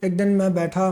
एक दिन मैं बैठा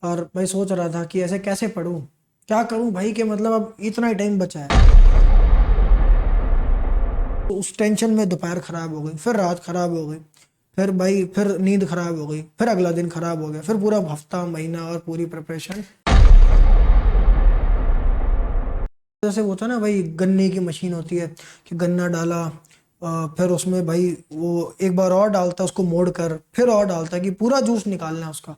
और भाई सोच रहा था कि ऐसे कैसे पढूं, क्या करूं भाई, कि मतलब अब इतना ही टाइम बचा है। तो उस टेंशन में दोपहर खराब हो गई, फिर रात खराब हो गई, फिर भाई फिर नींद खराब हो गई, फिर अगला दिन खराब हो गया, फिर पूरा हफ्ता महीना और पूरी प्रिपरेशन। जैसे वो था ना भाई, गन्ने की मशीन होती है कि गन्ना डाला, फिर उसमें भाई वो एक बार और डालता है, उसको मोड़ कर फिर और डालता है कि पूरा जूस निकालना है उसका।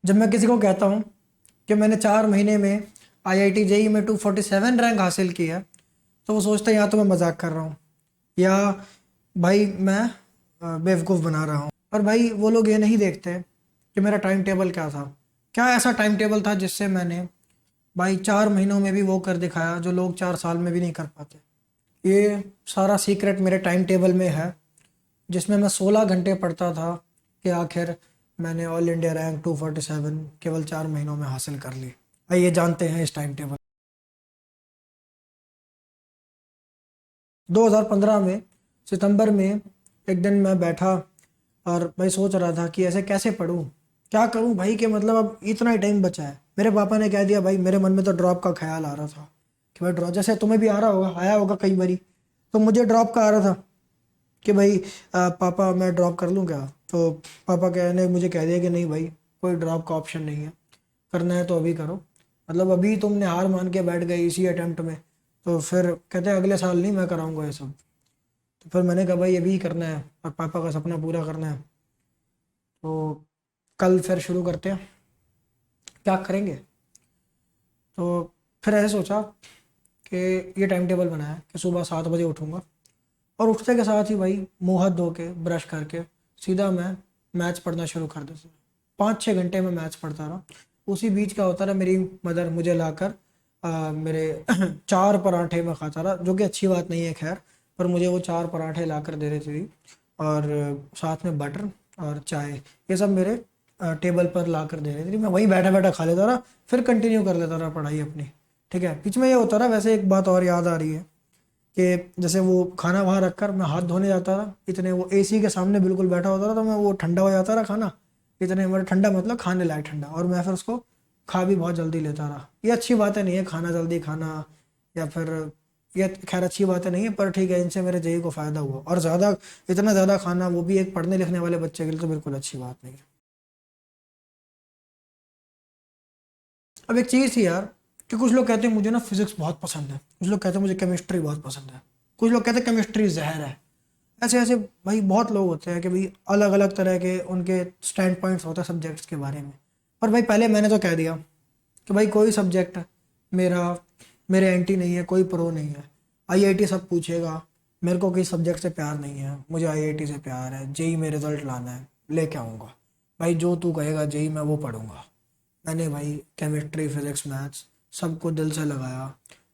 जब मैं किसी को कहता हूँ कि मैंने 4 महीने में IIT जेई में 247 रैंक हासिल किया, तो वो सोचते हैं या तो मैं मजाक कर रहा हूँ या भाई मैं बेवकूफ़ बना रहा हूँ। और भाई वो लोग ये नहीं देखते कि मेरा टाइम टेबल क्या था। क्या ऐसा टाइम टेबल था जिससे मैंने भाई 4 महीनों में भी वो कर दिखाया जो लोग 4 साल में भी नहीं कर पाते। ये सारा सीक्रेट मेरे टाइम टेबल में है, जिसमें मैं 16 घंटे पढ़ता था कि आखिर मैंने ऑल इंडिया रैंक 247 केवल 4 महीनों में हासिल कर ली। आइए जानते हैं इस टाइम टेबल। 2015 में सितंबर में एक दिन मैं बैठा और भाई सोच रहा था कि ऐसे कैसे पढूं, क्या करूं भाई, कि मतलब अब इतना ही टाइम बचा है। मेरे पापा ने कह दिया भाई, मेरे मन में तो ड्रॉप का ख्याल आ रहा था कि भाई ड्रॉप, जैसे तुम्हें भी आ रहा होगा, आया होगा कई बारी, तो मुझे ड्रॉप का आ रहा था कि भाई पापा मैं ड्रॉप कर लूँ क्या। तो पापा कहने मुझे कह दिया कि नहीं भाई, कोई ड्रॉप का ऑप्शन नहीं है, करना है तो अभी करो। मतलब अभी तुमने हार मान के बैठ गए इसी अटेम्प्ट में, तो फिर कहते हैं अगले साल नहीं मैं कराऊंगा ये सब। तो फिर मैंने कहा भाई अभी ही करना है और पापा का सपना पूरा करना है, तो कल फिर शुरू करते हैं, क्या करेंगे। तो फिर ऐसे सोचा कि ये टाइम टेबल बनाया कि सुबह 7 बजे उठूंगा, और उठते के साथ ही भाई मुंह हाथ धो के ब्रश करके सीधा मैं मैथ्स पढ़ना शुरू कर देता। 5-6 घंटे में मैथ्स पढ़ता रहा। उसी बीच क्या होता रहा, मेरी मदर मुझे लाकर मेरे 4 पराठे में खाता रहा, जो कि अच्छी बात नहीं है खैर, पर मुझे वो 4 पराठे लाकर दे देती थी, और साथ में बटर और चाय, ये सब मेरे टेबल पर ला कर दे रही थी। मैं वहीं बैठा बैठा खा लेता रहा, फिर कंटिन्यू कर लेता रहा पढ़ाई अपनी। ठीक है, बीच में ये होता रहा। वैसे एक बात और याद आ रही है कि जैसे वो खाना वहाँ रखकर मैं हाथ धोने जाता था, इतने वो एसी के सामने बिल्कुल बैठा होता था, तो मैं वो ठंडा हो जाता रहा खाना, इतने मतलब ठंडा मतलब खाने लायक ठंडा, और मैं फिर उसको खा भी बहुत जल्दी लेता रहा। ये अच्छी बातें नहीं है खाना जल्दी खाना, या फिर ये खैर अच्छी बातें नहीं है, पर ठीक है, इनसे मेरे जेई को फ़ायदा हुआ। और ज़्यादा, इतना ज़्यादा खाना, वो भी एक पढ़ने लिखने वाले बच्चे के लिए, तो बिल्कुल अच्छी बात नहीं है। अब एक चीज़ थी यार, कि कुछ लोग कहते हैं मुझे ना फिजिक्स बहुत पसंद है, कुछ लोग कहते हैं मुझे केमिस्ट्री बहुत पसंद है, कुछ लोग कहते हैं केमिस्ट्री जहर है। ऐसे ऐसे भाई बहुत लोग होते हैं कि भाई अलग अलग तरह के उनके स्टैंड पॉइंट्स होते हैं सब्जेक्ट्स के बारे में। पर भाई पहले मैंने तो कह दिया कि भाई कोई सब्जेक्ट मेरा मेरे एंटी नहीं है, कोई प्रो नहीं है। IIT सब पूछेगा, मेरे को किसी सब्जेक्ट से प्यार नहीं है, मुझे IIT से प्यार है, जेई में रिजल्ट लाना है, लेके आऊँगा भाई, जो तू कहेगा जेई मैं वो पढ़ूंगा। मैंने भाई केमिस्ट्री फिजिक्स मैथ्स सबको दिल से लगाया,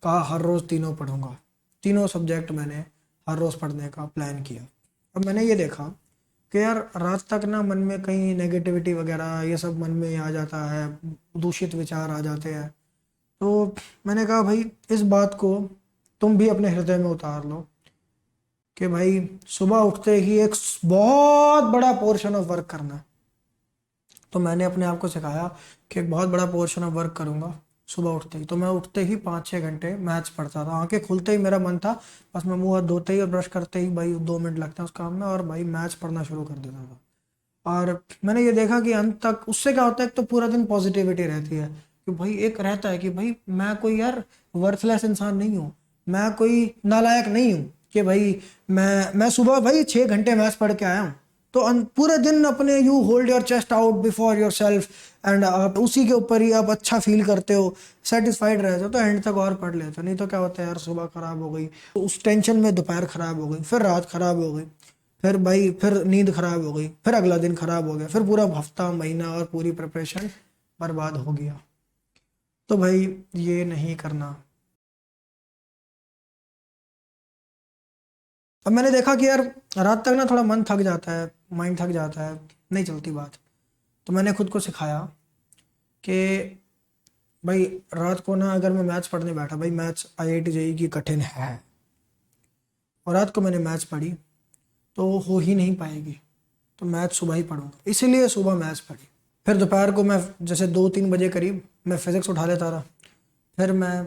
कहा हर रोज़ तीनों पढ़ूंगा। तीनों सब्जेक्ट मैंने हर रोज़ पढ़ने का प्लान किया। अब मैंने ये देखा कि यार रात तक ना मन में कहीं नेगेटिविटी वगैरह ये सब मन में आ जाता है, दूषित विचार आ जाते हैं। तो मैंने कहा भाई इस बात को तुम भी अपने हृदय में उतार लो कि भाई सुबह उठते ही एक बहुत बड़ा पोर्शन ऑफ वर्क करना है। तो मैंने अपने आप को सिखाया कि एक बहुत बड़ा पोर्शन ऑफ वर्क करूंगा सुबह उठते ही। तो मैं उठते ही 5-6 घंटे मैथ्स पढ़ता था, आंखें खुलते ही मेरा मन था, बस मैं मुंह हाथ धोते ही और ब्रश करते ही भाई 2 मिनट लगते हैं उस काम में, और भाई मैथ्स पढ़ना शुरू कर देता था। और मैंने ये देखा कि अंत तक उससे क्या होता है, एक तो पूरा दिन पॉजिटिविटी रहती है कि भाई एक रहता है कि भाई मैं कोई यार वर्थलेस इंसान नहीं हूँ, मैं कोई नालायक नहीं हूँ, कि भाई मैं सुबह भाई 6 घंटे मैथ्स पढ़ के आया हूँ। तो पूरे दिन अपने you hold your chest out before your self, and आप उसी के ऊपर ही आप अच्छा फील करते हो, सेटिस्फाइड रहते हो, तो एंड तक और पढ़ लेते हो। नहीं तो क्या होता है यार, सुबह खराब हो गई तो उस टेंशन में दोपहर खराब हो गई, फिर रात खराब हो गई, फिर भाई फिर नींद खराब हो गई, फिर अगला दिन खराब हो गया, फिर पूरा हफ्ता महीना और पूरी प्रिपरेशन बर्बाद हो गया। तो भाई ये नहीं करना। अब मैंने देखा कि यार रात तक ना थोड़ा मन थक जाता है, माइंड थक जाता है, नहीं चलती बात। तो मैंने खुद को सिखाया कि भाई रात को ना अगर मैं मैथ्स पढ़ने बैठा, भाई मैथ्स आईआईटी जेईई की कठिन है, और रात को मैंने मैथ्स पढ़ी तो हो ही नहीं पाएगी, तो मैथ्स सुबह ही पढ़ूंगा, इसीलिए सुबह मैथ्स पढ़ी। फिर दोपहर को मैं जैसे 2-3 बजे करीब मैं फिज़िक्स उठा लेता रहा। फिर मैं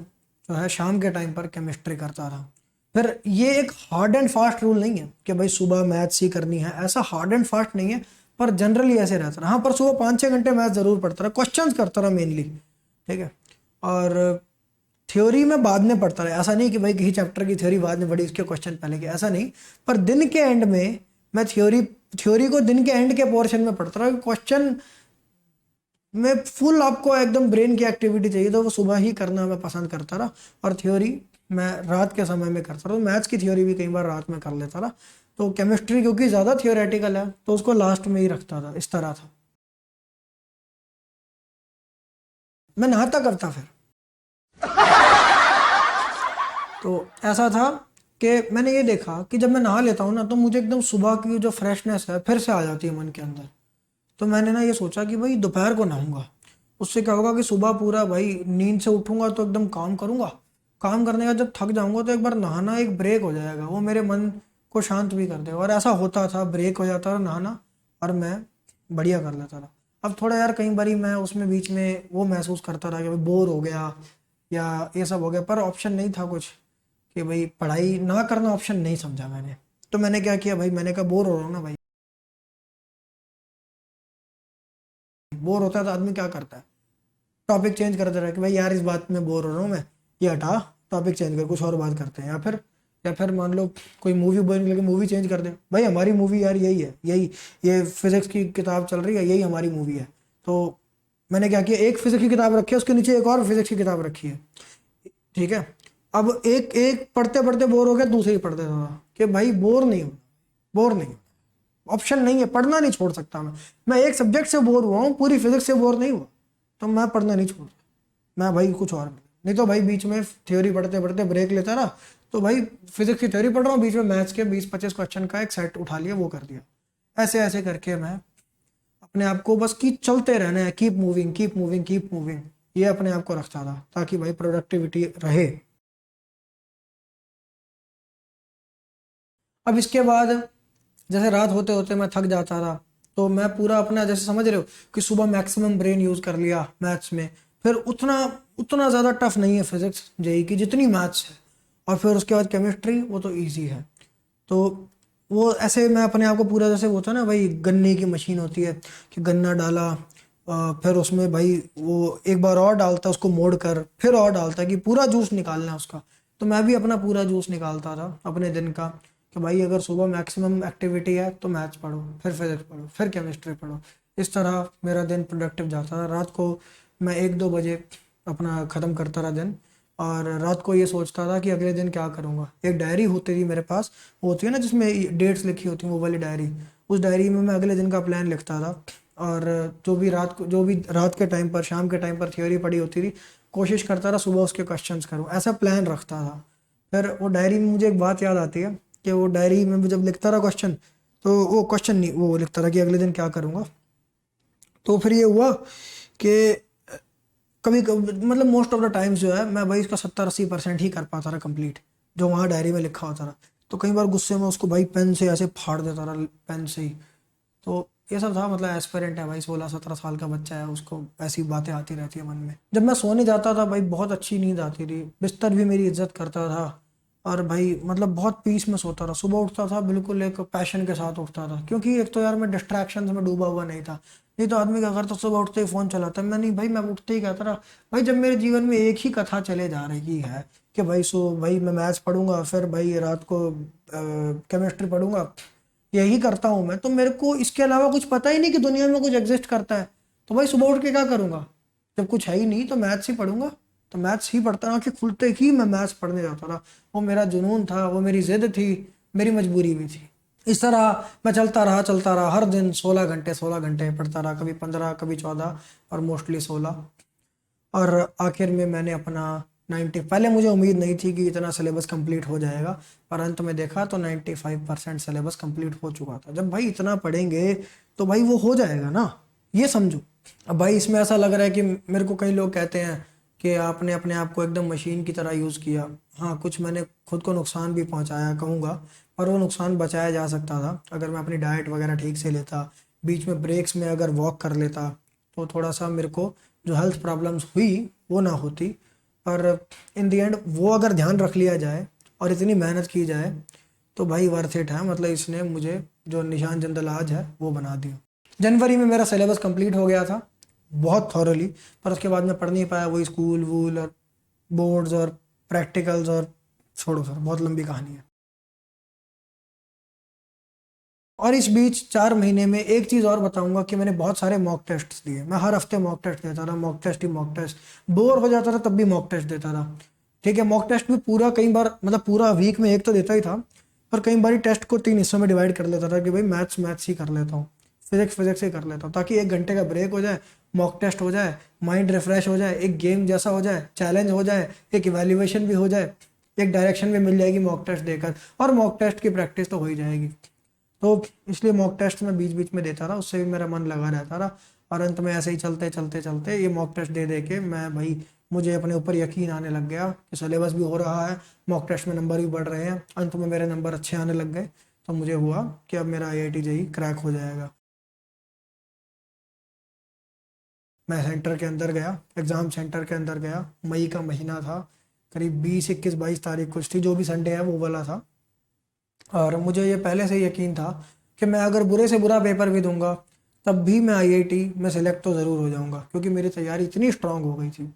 जो है शाम के टाइम पर केमिस्ट्री करता रहा। फिर ये एक हार्ड एंड फास्ट रूल नहीं है कि भाई सुबह मैथ्स ही करनी है, ऐसा हार्ड एंड फास्ट नहीं है, पर जनरली ऐसे रहता रहा। हाँ, पर सुबह 5-6 घंटे मैथ्स ज़रूर पढ़ता रहा, क्वेश्चंस करता रहा मेनली, ठीक है। और थ्योरी में बाद में पढ़ता रहा, ऐसा नहीं कि भाई किसी चैप्टर की थ्योरी बाद में पढ़ी, इसके क्वेश्चन पहले के, ऐसा नहीं। पर दिन के एंड में मैं थ्योरी थ्योरी को दिन के एंड के पोर्शन में पढ़ता रहा। क्वेश्चन में फुल आपको एकदम ब्रेन की एक्टिविटी चाहिए, तो वो सुबह ही करना मैं पसंद करता रहा। और थ्योरी मैं रात के समय में करता रहा, तो मैथ्स की थ्योरी भी कई बार रात में कर लेता रहा। तो केमिस्ट्री क्योंकि ज़्यादा थियोरेटिकल है तो उसको लास्ट में ही रखता था, इस तरह था। मैं नहाता करता फिर। तो ऐसा था कि मैंने ये देखा कि जब मैं नहा लेता हूँ ना, तो मुझे एकदम सुबह की जो फ्रेशनेस है फिर से आ जाती है मन के अंदर। तो मैंने ना ये सोचा कि भाई दोपहर को नहाऊंगा, उससे क्या होगा कि सुबह पूरा भाई नींद से उठूंगा तो एकदम काम करूंगा, काम करने का जब थक जाऊंगा तो एक बार नहाना एक ब्रेक हो जाएगा, वो मेरे मन को शांत भी कर देगा। और ऐसा होता था, ब्रेक हो जाता था नहाना, और मैं बढ़िया कर लेता था। अब थोड़ा यार कई बारी मैं उसमें बीच में वो महसूस करता रहा कि भाई बोर हो गया या ये सब हो गया, पर ऑप्शन नहीं था कुछ कि भाई पढ़ाई ना करना ऑप्शन नहीं समझा मैंने। तो मैंने क्या किया भाई, मैंने कहा बोर हो रहा हूँ ना भाई, बोर होता है तो आदमी क्या करता है, टॉपिक चेंज करते रहे कि भाई यार इस बात में बोर हो रहा हूँ मैं, ये हटा, टॉपिक चेंज कर, कुछ और बात करते हैं। या फिर मान लो कोई मूवी बोरिंग लगे, मूवी चेंज कर दे, भाई हमारी मूवी यार यही है, यही ये फिजिक्स की किताब चल रही है, यही हमारी मूवी है। तो मैंने क्या किया, एक फिजिक्स की किताब रखी है, उसके नीचे एक और फिजिक्स की किताब रखी है, ठीक है। अब एक एक पढ़ते पढ़ते बोर हो गया, दूसरी पढ़ते था कि भाई बोर नहीं हो, बोर नहीं, ऑप्शन नहीं है, पढ़ना नहीं छोड़ सकता मैं एक सब्जेक्ट से बोर हुआ हूँ, पूरी फिजिक्स से बोर नहीं हुआ, तो मैं पढ़ना नहीं छोड़, मैं भाई कुछ और नहीं। तो भाई बीच में थ्योरी पढ़ते पढ़ते ब्रेक लेता रहा, तो भाई फिजिक्स की थ्योरी पढ़ रहा हूँ, बीच में मैथ्स के 20-25 क्वेश्चन का एक सेट उठा लिया, वो कर दिया। ऐसे ऐसे करके मैं अपने आप को बस कि चलते रहना है, keep moving keep moving keep moving, ये अपने आप को रखता था ताकि भाई प्रोडक्टिविटी रहे। अब इसके बाद जैसे रात होते होते मैं थक जाता था, तो मैं पूरा अपना जैसे समझ रहे हो कि सुबह मैक्सिमम ब्रेन यूज़ कर लिया मैथ्स में, फिर उतना उतना ज़्यादा टफ नहीं है फिजिक्स जेई की जितनी मैथ्स है। और फिर उसके बाद केमिस्ट्री, वो तो इजी है। तो वो ऐसे मैं अपने आप को पूरा जैसे वो होता है ना भाई, गन्ने की मशीन होती है कि गन्ना डाला, फिर उसमें भाई वो एक बार और डालता है, उसको मोड़ कर फिर और डालता है कि पूरा जूस निकालना है उसका। तो मैं भी अपना पूरा जूस निकालता था अपने दिन का कि भाई अगर सुबह मैक्सिमम एक्टिविटी है तो मैथ्स पढ़ो, फिर फिजिक्स पढ़ो, फिर केमिस्ट्री पढ़ो। इस तरह मेरा दिन प्रोडक्टिव जाता था। रात को मैं 1-2 बजे अपना ख़त्म करता रहा दिन, और रात को ये सोचता था कि अगले दिन क्या करूँगा। एक डायरी होती थी मेरे पास, वो होती है ना जिसमें डेट्स लिखी होती हैं, वो वाली डायरी। उस डायरी में मैं अगले दिन का प्लान लिखता था, और जो भी रात के टाइम पर, शाम के टाइम पर थ्योरी पढ़ी होती थी, कोशिश करता रहा सुबह उसके क्वेश्चंस करूँ, ऐसा प्लान रखता था। फिर वो डायरी में मुझे एक बात याद आती है कि वो डायरी में जब लिखता रहा क्वेश्चन, तो वो क्वेश्चन नहीं, वो लिखता रहा कि अगले दिन क्या करूँगा। तो फिर ये हुआ कि कभी मतलब मोस्ट ऑफ द टाइम्स जो है मैं भाई इसका 70-80% ही कर पाता रहा कंप्लीट, जो वहाँ डायरी में लिखा होता रहा। तो कई बार गुस्से में उसको भाई पेन से ऐसे फाड़ देता रहा, पेन से ही। तो ये सब था, मतलब एस्पिरेंट है भाई, 16-17 साल का बच्चा है, उसको ऐसी बातें आती रहती है मन में। जब मैं सोने जाता था भाई बहुत अच्छी नींद आती थी, बिस्तर भी मेरी इज्जत करता था, और भाई मतलब बहुत पीस में सोता रहा। सुबह उठता था बिल्कुल एक पैशन के साथ उठता था, क्योंकि एक तो यार मैं डिस्ट्रैक्शन में डूबा हुआ नहीं था। नहीं तो आदमी क्या करता, सुबह उठते ही फोन चलाता है, मैं नहीं भाई, मैं उठते ही कहता रहा भाई, जब मेरे जीवन में एक ही कथा चले जा रही है कि भाई भाई मैं मैथ्स पढ़ूंगा, फिर भाई रात को केमिस्ट्री पढ़ूंगा, यही करता हूँ मैं, तो मेरे को इसके अलावा कुछ पता ही नहीं कि दुनिया में कुछ एग्जिस्ट करता है। तो भाई सुबह उठ के क्या करूंगा, जब कुछ है ही नहीं तो मैथ्स ही पढ़ूंगा। तो मैथ्स ही पढ़ता रहा कि खुलते ही मैं मैथ्स पढ़ने जाता रहा। वो मेरा जुनून था, वो मेरी जिद थी, मेरी मजबूरी भी थी। इस तरह मैं चलता रहा, हर दिन 16 घंटे पढ़ता रहा, कभी 15, कभी 14 और मोस्टली 16। और आखिर में मैंने अपना 90, पहले मुझे उम्मीद नहीं थी कि इतना सिलेबस कंप्लीट हो जाएगा, पर अंत में देखा तो 95% सिलेबस कंप्लीट हो चुका था। जब भाई इतना पढ़ेंगे तो भाई वो हो जाएगा ना, ये समझो। अब भाई इसमें ऐसा लग रहा है कि मेरे को कई लोग कहते हैं कि आपने अपने आप को एकदम मशीन की तरह यूज़ किया। हाँ, कुछ मैंने खुद को नुकसान भी पहुंचाया कहूँगा, पर वो नुकसान बचाया जा सकता था अगर मैं अपनी डाइट वगैरह ठीक से लेता, बीच में ब्रेक्स में अगर वॉक कर लेता, तो थोड़ा सा मेरे को जो हेल्थ प्रॉब्लम्स हुई वो ना होती। पर इन दी एंड वो अगर ध्यान रख लिया जाए और इतनी मेहनत की जाए तो भाई वर्थ इट है। मतलब इसने मुझे जो निशान जिंदलाज है वो बना दिया। जनवरी में मेरा सिलेबस कंप्लीट हो गया था बहुत थॉरली, पर उसके बाद मैं पढ़ नहीं पाया, वही स्कूल वूल और बोर्ड्स और प्रैक्टिकल्स और छोड़ो सर, बहुत लंबी कहानी है। और इस बीच 4 महीने में एक चीज़ और बताऊंगा कि मैंने बहुत सारे मॉक टेस्ट दिए। मैं हर हफ्ते मॉक टेस्ट देता था, मॉक टेस्ट ही मॉक टेस्ट। बोर हो जाता था तब भी मॉक टेस्ट देता था। ठीक है, मॉक टेस्ट भी पूरा कई बार, मतलब पूरा वीक में एक तो देता ही था, पर कई बार टेस्ट को 3 हिस्सों में डिवाइड कर लेता था कि भाई मैथ्स ही कर लेता हूँ, फिजिक्स ही कर लेता हूँ, ताकि 1 घंटे का ब्रेक हो जाए, मॉक टेस्ट हो जाए, माइंड रिफ्रेश हो जाए, एक गेम जैसा हो जाए, चैलेंज हो जाए, एक इवेल्युएशन भी हो जाए, एक डायरेक्शन भी मिल जाएगी मॉक टेस्ट देकर, और मॉक टेस्ट की प्रैक्टिस तो हो ही जाएगी। तो इसलिए मॉक टेस्ट में बीच बीच में देता रहा, उससे भी मेरा मन लगा रहता रहा। और अंत में ऐसे ही चलते चलते चलते ये मॉक टेस्ट दे दे के मैं भाई, मुझे अपने ऊपर यकीन आने लग गया कि सिलेबस भी हो रहा है, मॉक टेस्ट में नंबर भी बढ़ रहे हैं, अंत में मेरे नंबर अच्छे आने लग गए। तो मुझे हुआ कि अब मेरा IIT JEE क्रैक हो जाएगा। मैं सेंटर के अंदर गया, एग्ज़ाम सेंटर के अंदर गया, मई का महीना था, करीब 20, 21, 22 तारीख कुछ थी, जो भी संडे है वो वाला था। और मुझे ये पहले से यकीन था कि मैं अगर बुरे से बुरा पेपर भी दूंगा तब भी मैं IIT में सेलेक्ट तो ज़रूर हो जाऊंगा, क्योंकि मेरी तैयारी इतनी स्ट्रांग हो गई थी।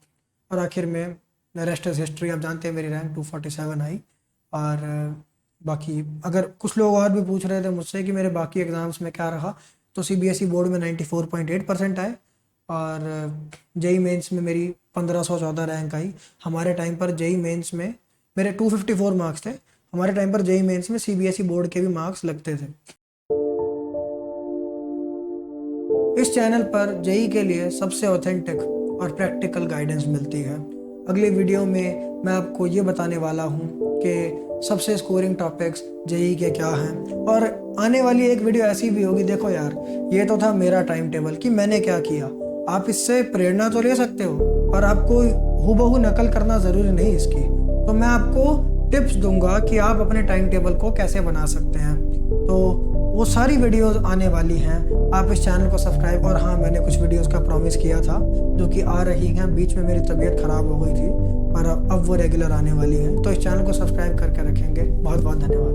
और आखिर में रेस्ट इज़ हिस्ट्री, आप जानते हैं मेरी रैंक 247 आई। और बाकी अगर कुछ लोग और भी पूछ रहे थे मुझसे कि मेरे बाकी एग्ज़ाम्स में क्या रहा, तो CBSE बोर्ड में 94.8% आए, और JEE मेंस में मेरी 1514 रैंक आई। हमारे टाइम पर JEE मेंस में मेरे 254 मार्क्स थे। हमारे टाइम पर JEE मेंस में CBSE बोर्ड के भी मार्क्स लगते थे। इस चैनल पर JEE के लिए सबसे ऑथेंटिक और प्रैक्टिकल गाइडेंस मिलती है। अगली वीडियो में मैं आपको ये बताने वाला हूँ कि सबसे स्कोरिंग टॉपिक्स JEE के क्या हैं, और आने वाली एक वीडियो ऐसी भी होगी। देखो यार, ये तो था मेरा टाइम टेबल कि मैंने क्या किया, आप इससे प्रेरणा तो ले सकते हो, पर आपको हूबहू नकल करना ज़रूरी नहीं इसकी। तो मैं आपको टिप्स दूंगा कि आप अपने टाइम टेबल को कैसे बना सकते हैं। तो वो सारी वीडियोस आने वाली हैं, आप इस चैनल को सब्सक्राइब, और हाँ, मैंने कुछ वीडियोस का प्रॉमिस किया था जो कि आ रही हैं। बीच में मेरी तबीयत ख़राब हो गई थी, पर अब वो रेगुलर आने वाली हैं। तो इस चैनल को सब्सक्राइब करके रखेंगे। बहुत बहुत धन्यवाद।